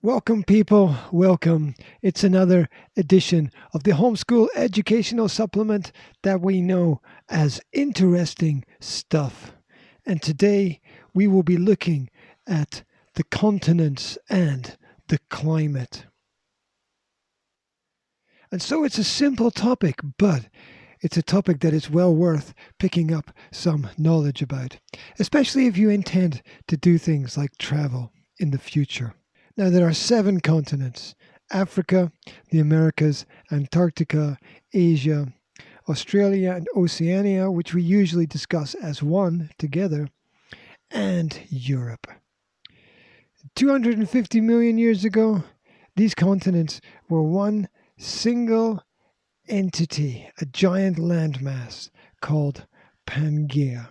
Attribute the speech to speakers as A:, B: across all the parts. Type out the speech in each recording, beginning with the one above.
A: Welcome, people. Welcome. It's another edition of the homeschool educational supplement that we know as interesting stuff. And today we will be looking at the continents and the climate. And so it's a simple topic, but it's a topic that is well worth picking up some knowledge about, especially if you intend to do things like travel in the future. Now, there are 7 continents: Africa, the Americas, Antarctica, Asia, Australia, and Oceania, which we usually discuss as one together, and Europe. 250 million years ago, these continents were one single entity, a giant landmass called Pangaea.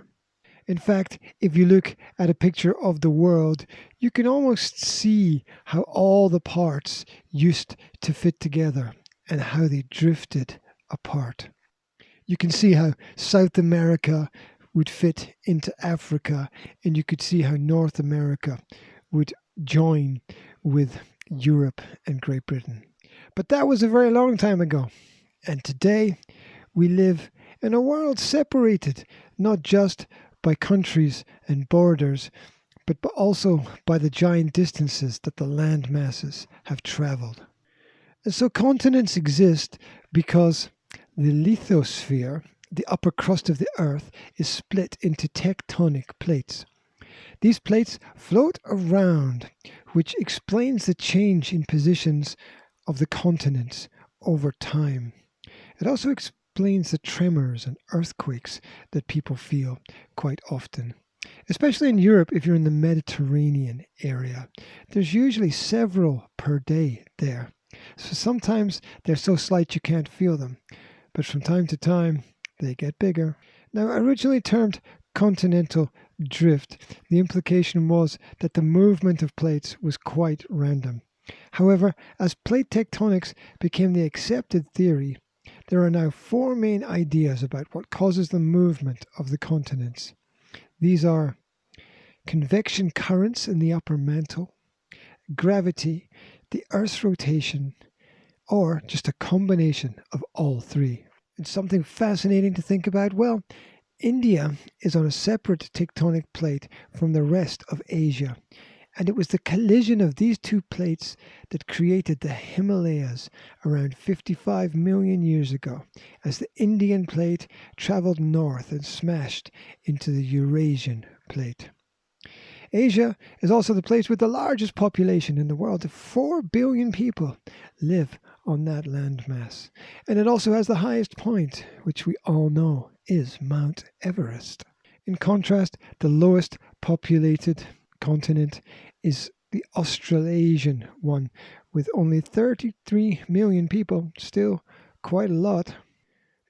A: In fact, if you look at a picture of the world, you can almost see how all the parts used to fit together and how they drifted apart. You can see how South America would fit into Africa, and you could see how North America would join with Europe and Great Britain. But that was a very long time ago. And today we live in a world separated not just by countries and borders, but also by the giant distances that the land masses have traveled. And so continents exist because the lithosphere, the upper crust of the Earth, is split into tectonic plates. These plates float around, which explains the change in positions of the continents over time. It also explains the tremors and earthquakes that people feel quite often. Especially in Europe, if you're in the Mediterranean area. There's usually several per day there. So sometimes they're so slight you can't feel them. But from time to time, they get bigger. Now, originally termed continental drift, the implication was that the movement of plates was quite random. However, as plate tectonics became the accepted theory, there are now 4 main ideas about what causes the movement of the continents. These are convection currents in the upper mantle, gravity, the Earth's rotation, or just a combination of all 3. And something fascinating to think about? Well, India is on a separate tectonic plate from the rest of Asia. And it was the collision of these 2 plates that created the Himalayas around 55 million years ago, as the Indian plate traveled north and smashed into the Eurasian plate. Asia is also the place with the largest population in the world. 4 billion people live on that landmass. And it also has the highest point, which we all know is Mount Everest. In contrast, the lowest populated continent is the Australasian one, with only 33 million people, still quite a lot,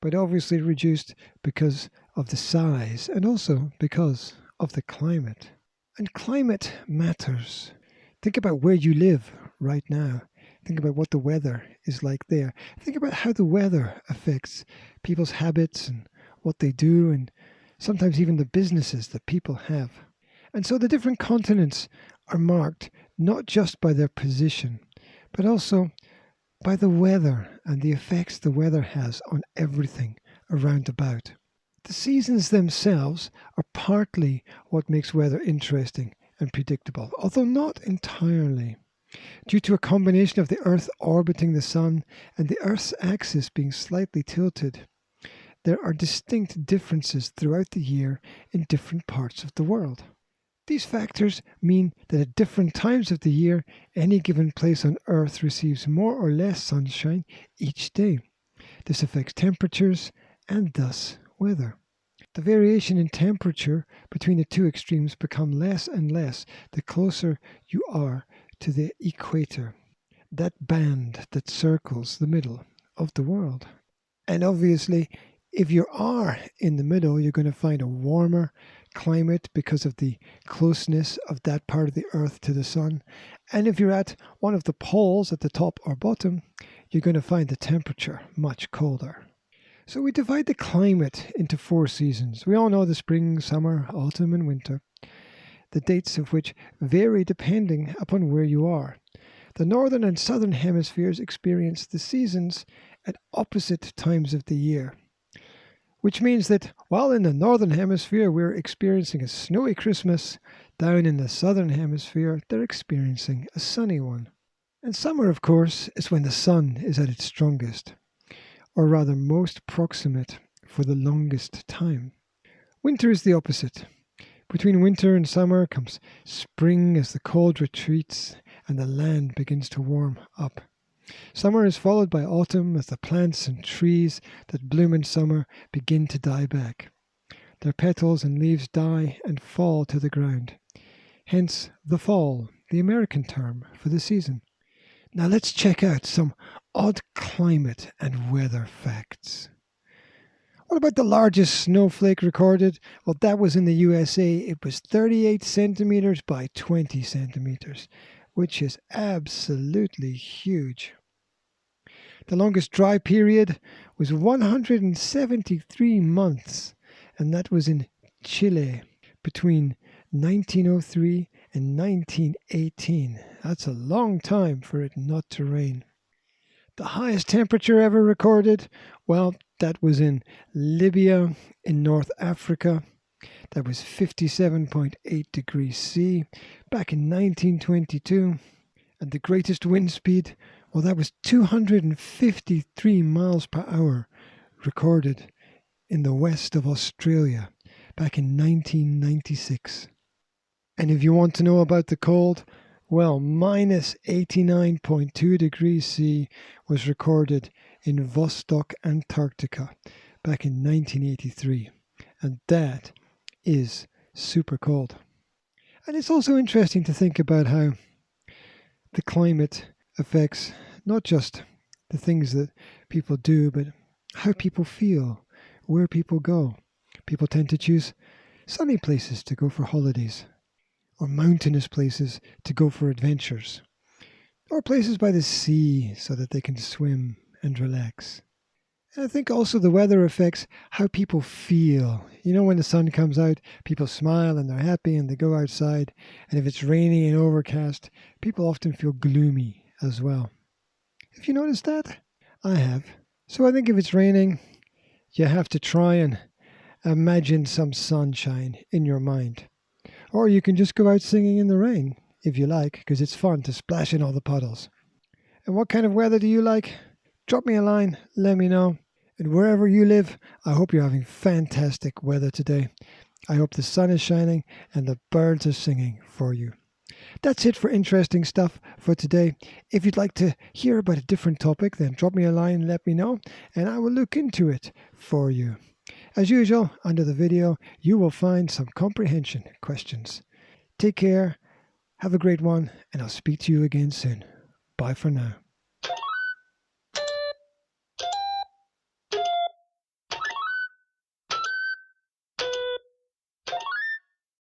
A: but obviously reduced because of the size and also because of the climate. And climate matters. Think about where you live right now. Think about what the weather is like there. Think about how the weather affects people's habits and what they do, and sometimes even the businesses that people have. And so the different continents are marked not just by their position, but also by the weather and the effects the weather has on everything around about. The seasons themselves are partly what makes weather interesting and predictable, although not entirely. Due to a combination of the Earth orbiting the Sun and the Earth's axis being slightly tilted, there are distinct differences throughout the year in different parts of the world. These factors mean that at different times of the year, any given place on Earth receives more or less sunshine each day. This affects temperatures and thus weather. The variation in temperature between the 2 extremes become less and less the closer you are to the equator, that band that circles the middle of the world. And obviously, if you are in the middle, you're going to find a warmer climate because of the closeness of that part of the Earth to the Sun. And if you're at one of the poles at the top or bottom, you're going to find the temperature much colder. So we divide the climate into 4 seasons. We all know the spring, summer, autumn, and winter, the dates of which vary depending upon where you are. The northern and southern hemispheres experience the seasons at opposite times of the year, which means that while in the northern hemisphere we're experiencing a snowy Christmas, down in the southern hemisphere they're experiencing a sunny one. And summer, of course, is when the sun is at its strongest, or rather most proximate for the longest time. Winter is the opposite. Between winter and summer comes spring as the cold retreats and the land begins to warm up. Summer is followed by autumn as the plants and trees that bloom in summer begin to die back. Their petals and leaves die and fall to the ground. Hence the fall, the American term for the season. Now let's check out some odd climate and weather facts. What about the largest snowflake recorded? Well, that was in the USA. It was 38 centimeters by 20 centimeters, which is absolutely huge. The longest dry period was 173 months, and that was in Chile between 1903 and 1918. That's a long time for it not to rain. The highest temperature ever recorded, well, that was in Libya in North Africa. That was 57.8 degrees C back in 1922. And the greatest wind speed, well, that was 253 miles per hour recorded in the west of Australia back in 1996. And if you want to know about the cold, well, minus 89.2 degrees C was recorded in Vostok, Antarctica back in 1983. And that is super cold. And it's also interesting to think about how the climate affects not just the things that people do, but how people feel, where people go. People tend to choose sunny places to go for holidays, or mountainous places to go for adventures, or places by the sea so that they can swim and relax. And I think also the weather affects how people feel. You know, when the sun comes out, people smile and they're happy and they go outside. And if it's rainy and overcast, people often feel gloomy as well. Have you noticed that? I have. So I think if it's raining, you have to try and imagine some sunshine in your mind. Or you can just go out singing in the rain, if you like, because it's fun to splash in all the puddles. And what kind of weather do you like? Drop me a line, let me know. And wherever you live, I hope you're having fantastic weather today. I hope the sun is shining and the birds are singing for you. That's it for interesting stuff for today. If you'd like to hear about a different topic, then drop me a line and let me know, and I will look into it for you. As usual, under the video, you will find some comprehension questions. Take care, have a great one, and I'll speak to you again soon. Bye for now.